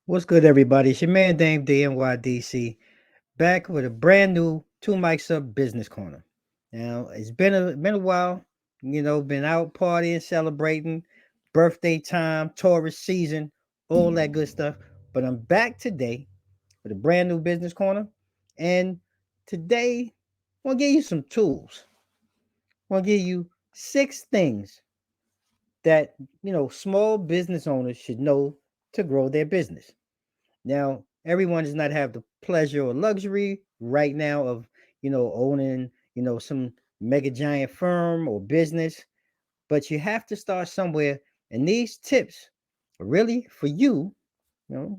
What's good, everybody? It's your man, damednydc, back with a brand new Two Mics Up Business Corner. Now, it's been a while, been out partying, celebrating, birthday time, tourist season, all that good stuff. But I'm back today with a brand new Business Corner. And today, I'm going to give you some tools. I'm going to give you 6 things that, small business owners should know to grow their business. Now, everyone does not have the pleasure or luxury right now of, owning, some mega giant firm or business, but you have to start somewhere. And these tips are really for you,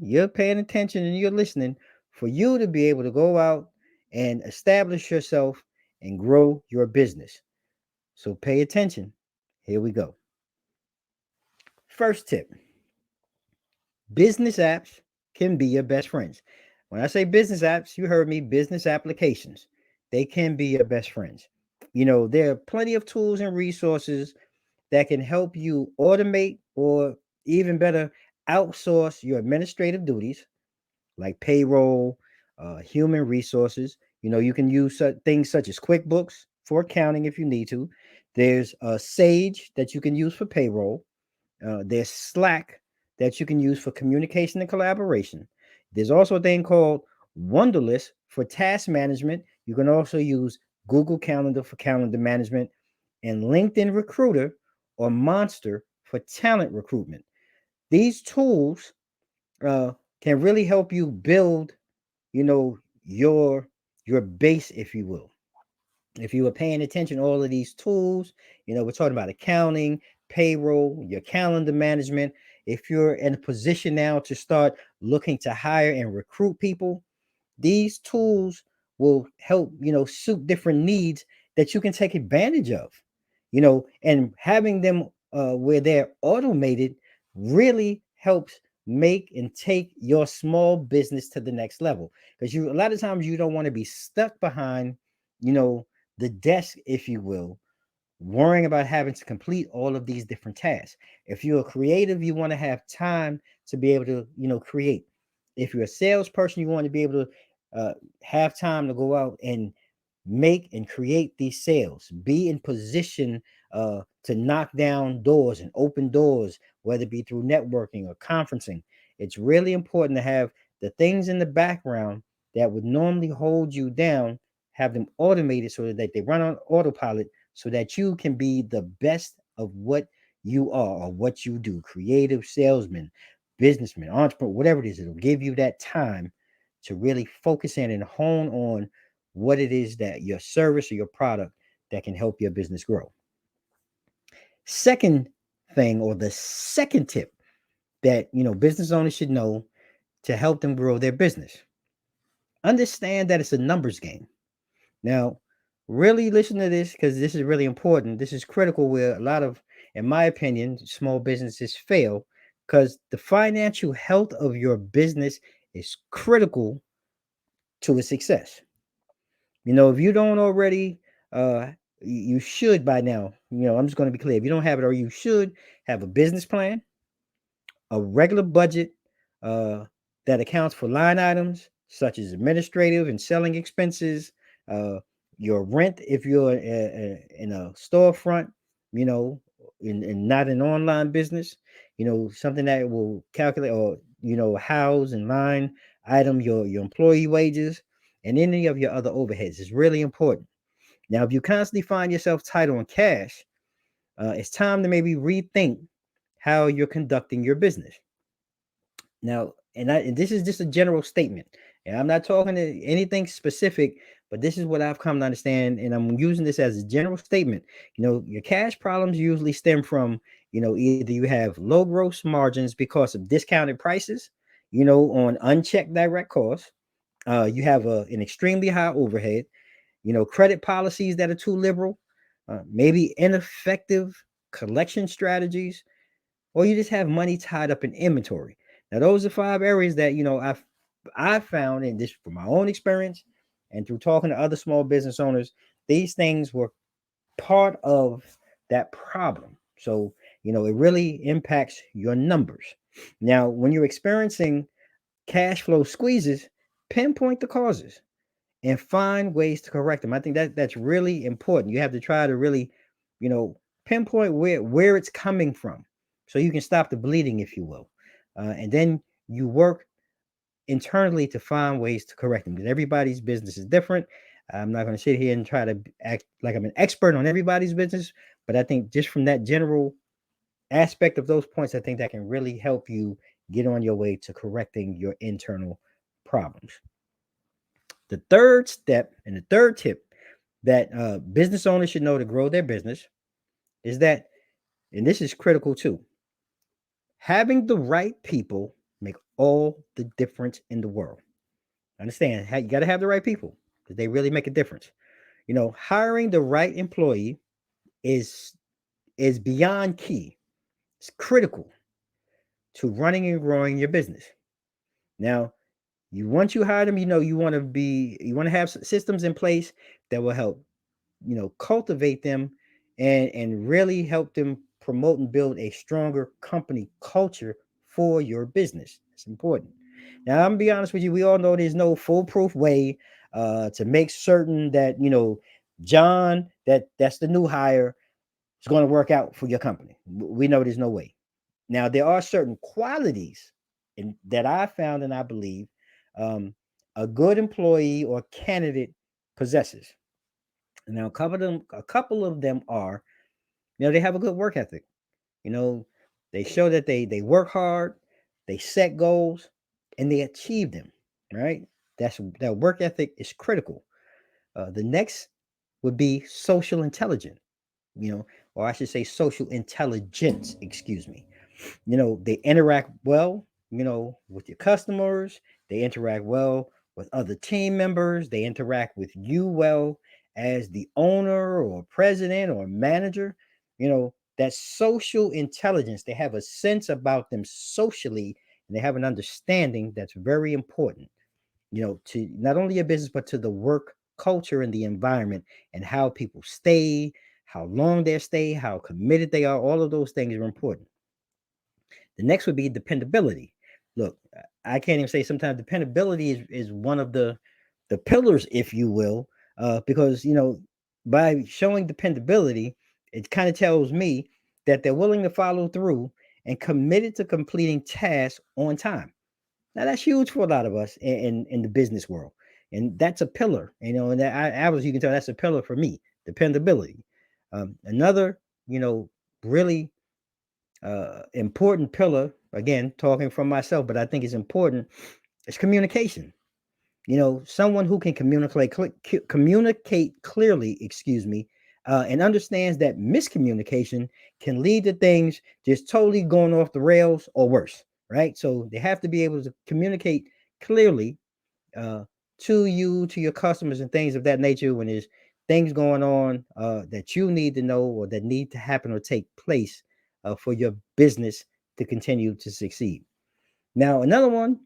you're paying attention and you're listening, for you to be able to go out and establish yourself and grow your business. So pay attention. Here we go. First tip: business apps can be your best friends. When I say business apps, you heard me, business applications. They can be your best friends. There are plenty of tools and resources that can help you automate, or even better, outsource your administrative duties like payroll, human resources. You can use things such as QuickBooks for accounting if you need to. There's Sage that you can use for payroll. There's Slack that you can use for communication and collaboration. There's also a thing called Wunderlist for task management. You can also use Google Calendar for calendar management, and LinkedIn Recruiter or Monster for talent recruitment. These tools can really help you build, your base, if you will. If you were paying attention to all of these tools, we're talking about accounting, payroll, your calendar management. If you're in a position now to start looking to hire and recruit people, these tools will help, suit different needs that you can take advantage of, and having them where they're automated really helps make and take your small business to the next level. Because a lot of times you don't want to be stuck behind, the desk, if you will, worrying about having to complete all of these different tasks. If you're a creative, you want to have time to be able to, create. If you're a salesperson, you want to be able to have time to go out and make and create these sales. Be in position to knock down doors and open doors, whether it be through networking or conferencing. It's really important to have the things in the background that would normally hold you down, have them automated so that they run on autopilot, so that you can be the best of what you are or what you do. Creative salesman, businessman, entrepreneur, whatever it is, it'll give you that time to really focus in and hone on what it is that your service or your product that can help your business grow. Second thing, or the second tip that business owners should know to help them grow their business: understand that it's a numbers game. Now, really listen to this, because this is really important. This is critical, where a lot of, in my opinion, small businesses fail, because the financial health of your business is critical to its success. If you don't already, you should by now, I'm just going to be clear. If you don't have it, or you should have a business plan, a regular budget that accounts for line items such as administrative and selling expenses, your rent if you're in a storefront, and not an online business, something that will calculate, or house and line item your employee wages and any of your other overheads is really important. Now, if you constantly find yourself tight on cash, it's time to maybe rethink how you're conducting your business. Now, and this is just a general statement, and I'm not talking to anything specific, but this is what I've come to understand, and I'm using this as a general statement. Your cash problems usually stem from, either you have low gross margins because of discounted prices, on unchecked direct costs, You have an extremely high overhead, credit policies that are too liberal, maybe ineffective collection strategies, or you just have money tied up in inventory. Now, those are five areas that I've found, in this from my own experience and through talking to other small business owners. These things were part of that problem. So, it really impacts your numbers. Now, when you're experiencing cash flow squeezes, pinpoint the causes and find ways to correct them. I think that's really important. You have to try to really, you know, pinpoint where it's coming from, so you can stop the bleeding, if you will, and then you work internally to find ways to correct them. Because everybody's business is different. I'm not going to sit here and try to act like I'm an expert on everybody's business, but I think just from that general aspect of those points, I think that can really help you get on your way to correcting your internal problems. The third step and the third tip that business owners should know to grow their business is that, and this is critical too, having the right people make all the difference in the world. Understand, you got to have the right people because they really make a difference. Hiring the right employee is is beyond key. It's critical to running and growing your business. Now, once you hire them, you want to have systems in place that will help cultivate them and really help them promote and build a stronger company culture for your business. It's important. Now, I'm gonna be honest with you. We all know there's no foolproof way to make certain that John, that's the new hire, is going to work out for your company. We know there's no way. Now, there are certain qualities that I found and I believe um, a good employee or candidate possesses. Now, a couple of them are, they have a good work ethic. You know, they show that they work hard, they set goals, and they achieve them. Right? That work ethic is critical. The next would be social intelligence. Or I should say social intelligence. Excuse me. They interact well, with your customers, they interact well with other team members, they interact with you well as the owner or president or manager. That social intelligence, they have a sense about them socially, and they have an understanding that's very important, to not only your business but to the work culture and the environment, and how people stay, how long they stay, how committed they are. All of those things are important. The next would be dependability. Look, I can't even say, sometimes dependability is one of the pillars, if you will, because by showing dependability, it kind of tells me that they're willing to follow through and committed to completing tasks on time. Now that's huge for a lot of us in the business world, and that's a pillar. And that, you can tell that's a pillar for me. Dependability. Another, really important pillar, again talking from myself, but I think it's important, is communication. Someone who can communicate clearly, excuse me, and understands that miscommunication can lead to things just totally going off the rails or worse. Right? So they have to be able to communicate clearly, uh, to you, to your customers, and things of that nature when there's things going on that you need to know or that need to happen or take place for your business to continue to succeed. Now, another one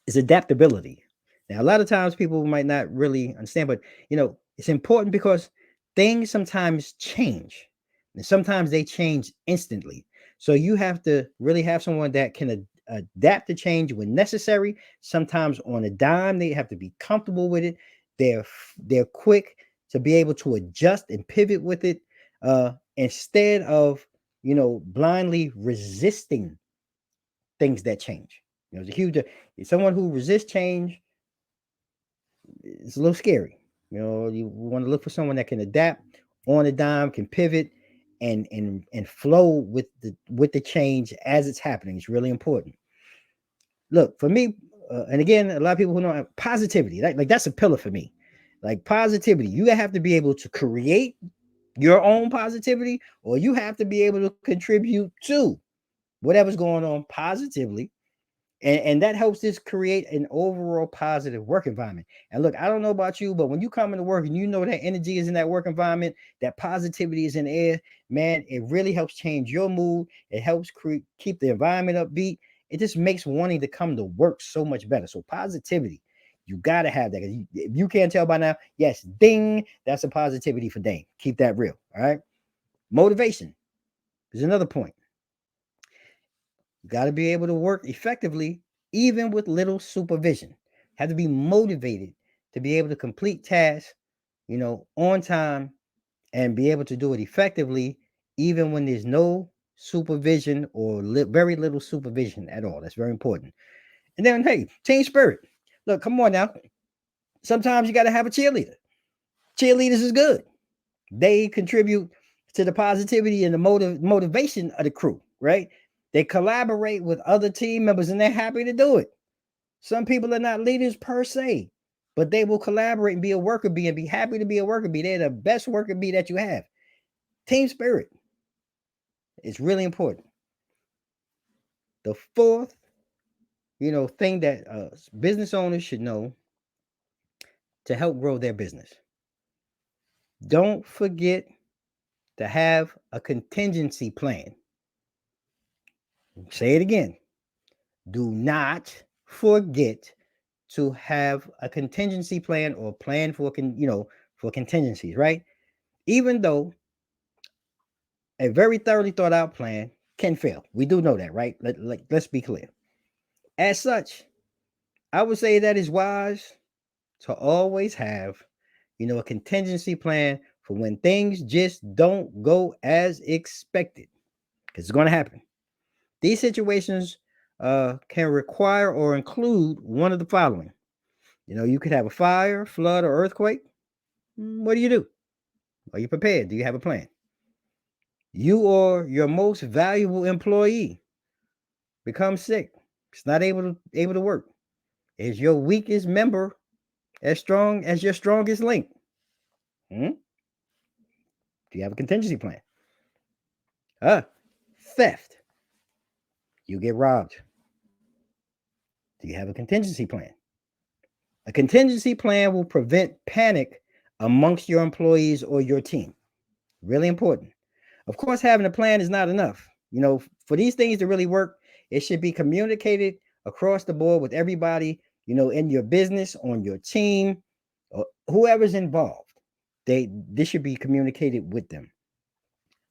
is adaptability. Now, a lot of times people might not really understand, but it's important because things sometimes change, and sometimes they change instantly. So you have to really have someone that can adapt to change when necessary. Sometimes on a dime, they have to be comfortable with it. They're quick to be able to adjust and pivot with it, instead of blindly resisting things that change. It's a huge. Someone who resists change, it's a little scary. You want to look for someone that can adapt on a dime, can pivot, and flow with the change as it's happening. It's really important. Look, for me, and again, a lot of people who know positivity, like that's a pillar for me. Like positivity, you have to be able to create your own positivity, or you have to be able to contribute to whatever's going on positively, And that helps us create an overall positive work environment. And look, I don't know about you, but when you come into work and you know that energy is in that work environment, that positivity is in the air, man, it really helps change your mood. It helps keep the environment upbeat. It just makes wanting to come to work so much better. So positivity, you got to have that. If you can't tell by now, yes, ding, that's a positivity for Dane. Keep that real. All right. Motivation is another point. You got to be able to work effectively, even with little supervision. Have to be motivated to be able to complete tasks, on time, and be able to do it effectively, even when there's no supervision or very little supervision at all. That's very important. And then, hey, team spirit. Look, come on now. Sometimes you got to have a cheerleader. Cheerleaders is good. They contribute to the positivity and the motivation of the crew, right? They collaborate with other team members and they're happy to do it. Some people are not leaders per se, but they will collaborate and be a worker bee and be happy to be a worker bee. They're the best worker bee that you have. Team spirit is really important. The fourth, thing that business owners should know to help grow their business. Don't forget to have a contingency plan. Say it again. Do not forget to have a contingency plan or plan for contingencies, right? Even though a very thoroughly thought out plan can fail. We do know that, right? Let's be clear. As such, I would say that it's wise to always have, a contingency plan for when things just don't go as expected, because it's going to happen. These situations can require or include one of the following. You could have a fire, flood, or earthquake. What do you do? Are you prepared? Do you have a plan? You or your most valuable employee becomes sick. It's not able to work. Is your weakest member as strong as your strongest link? Hmm? Do you have a contingency plan? Theft. You get robbed. Do you have a contingency plan? A contingency plan will prevent panic amongst your employees or your team. Really important. Of course, having a plan is not enough. For these things to really work, it should be communicated across the board with everybody, in your business, on your team, or whoever's involved. This should be communicated with them.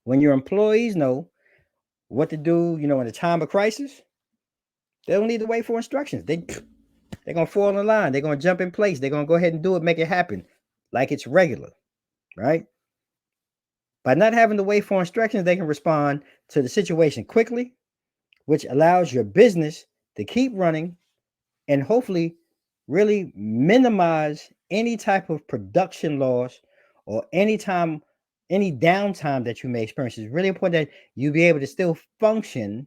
When your employees know what to do, in a time of crisis, they don't need to wait for instructions. They're gonna fall in line. They're gonna jump in place. They're gonna go ahead and do it, make it happen, like it's regular, right? By not having to wait for instructions, they can respond to the situation quickly, which allows your business to keep running and hopefully really minimize any type of production loss or any downtime that you may experience. It's really important that you be able to still function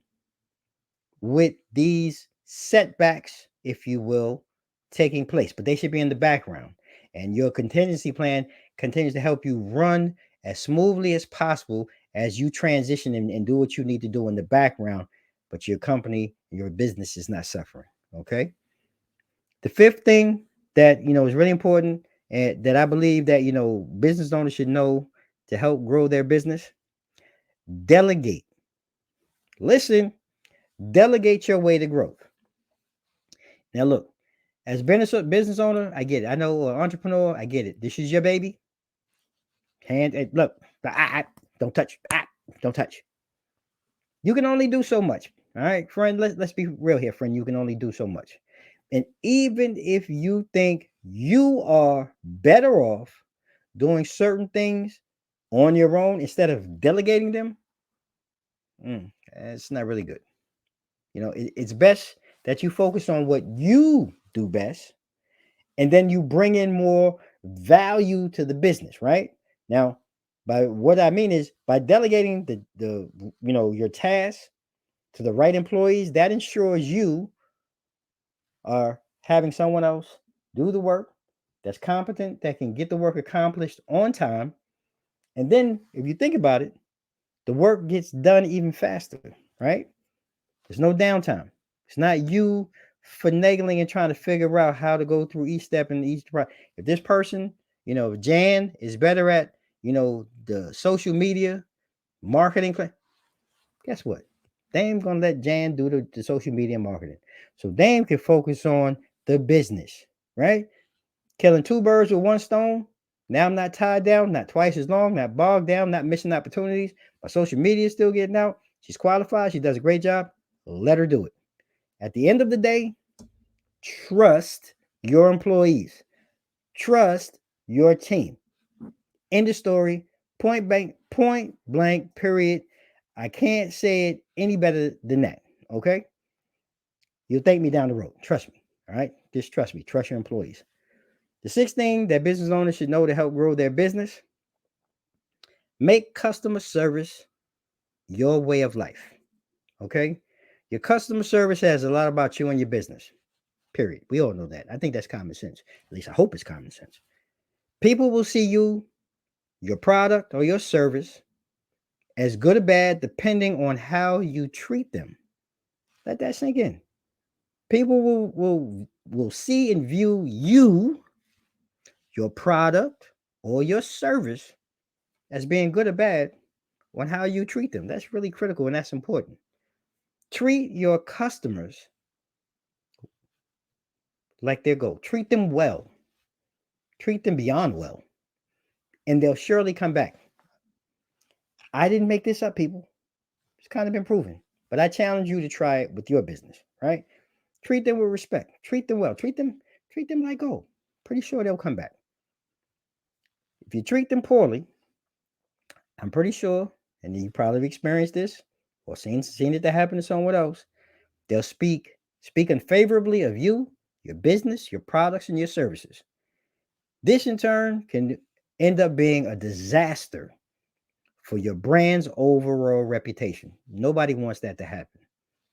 with these setbacks, if you will, taking place, but they should be in the background. And your contingency plan continues to help you run as smoothly as possible as you transition and do what you need to do in the background, but your company, your business is not suffering. Okay. The fifth thing that is really important and that I believe that business owners should know to help grow their business: delegate. Listen, delegate your way to growth. Now, look, as business owner, I get it. I know entrepreneur, I get it. This is your baby. Look, don't touch. Don't touch. You can only do so much. All right, friend. Let's be real here, friend. You can only do so much. And even if you think you are better off doing certain things on your own instead of delegating them, it's not really good. It's best that you focus on what you do best, and then you bring in more value to the business, right? Now, by what I mean is by delegating the your tasks to the right employees, that ensures you are having someone else do the work that's competent, that can get the work accomplished on time. And then if you think about it, the work gets done even faster, right? There's no downtime. It's not you finagling and trying to figure out how to go through each step in each part. If this person, Jan is better at, the social media marketing, guess what? Dame gonna let Jan do the social media marketing. So Dame can focus on the business, right? Killing two birds with one stone. Now I'm not tied down, not twice as long, not bogged down, not missing opportunities. My social media is still getting out. She's qualified. She does a great job. Let her do it. At the end of the day, trust your employees. Trust your team. End of story. Point blank, period. I can't say it any better than that. Okay? You'll thank me down the road. Trust me. All right? Just trust me. Trust your employees. The sixth thing that business owners should know to help grow their business: make customer service your way of life. Okay? Your customer service has a lot about you and your business. Period. We all know that. I think that's common sense. At least I hope it's common sense. People will see you, your product, or your service as good or bad depending on how you treat them. Let that sink in. People will see and view you, your product, or your service as being good or bad on how you treat them. That's really critical and that's important. Treat your customers like they're gold. Treat them well. Treat them beyond well. And they'll surely come back. I didn't make this up, people. It's kind of been proven. But I challenge you to try it with your business, right? Treat them with respect. Treat them well. Treat them like gold. Pretty sure they'll come back. If you treat them poorly, I'm pretty sure, and you probably experienced this or seen it to happen to someone else, they'll speak unfavorably of you, your business, your products, and your services. This in turn can end up being a disaster for your brand's overall reputation. Nobody wants that to happen.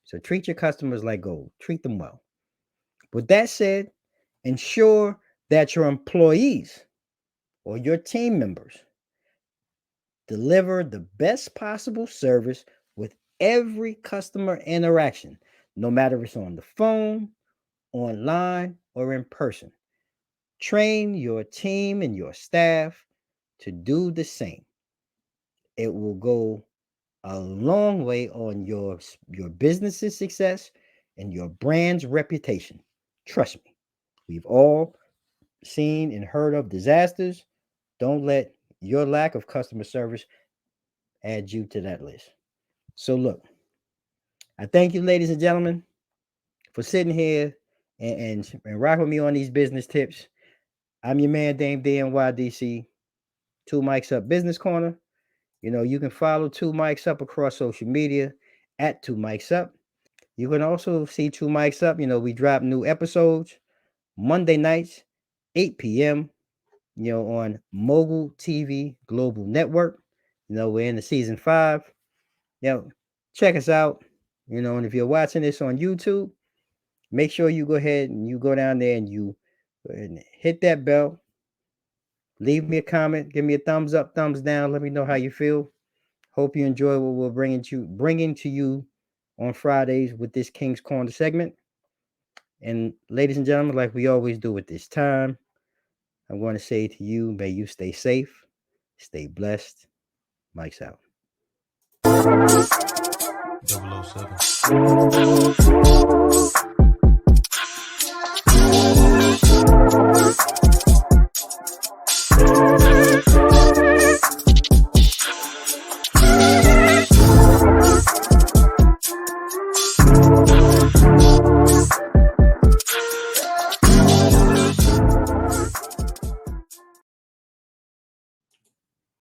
So treat your customers like gold. Treat them well. With that said, ensure that your employees or your team members deliver the best possible service with every customer interaction, no matter if it's on the phone, online, or in person. Train your team and your staff to do the same. It will go a long way on your business's success and your brand's reputation. Trust me. We've all seen and heard of disasters. Don't let your lack of customer service add you to that list. So look, I thank you, ladies and gentlemen, for sitting here and rock with me on these business tips. I'm your man, damednydc, Two Mics Up Business Corner. You can follow Two Mics Up across social media at Two Mics Up. You can also see Two Mics Up. We drop new episodes Monday nights, 8 p.m., on Mogul TV Global Network. We're in the season 5. Check us out. And if you're watching this on YouTube, make sure you go ahead and you go down there and you hit that bell. Leave me a comment. Give me a thumbs up, thumbs down. Let me know how you feel. Hope you enjoy what we're bringing to you on Fridays with this King's Corner segment. And ladies and gentlemen, like we always do at this time, I'm going to say to you, may you stay safe, stay blessed. Mike's out. 007.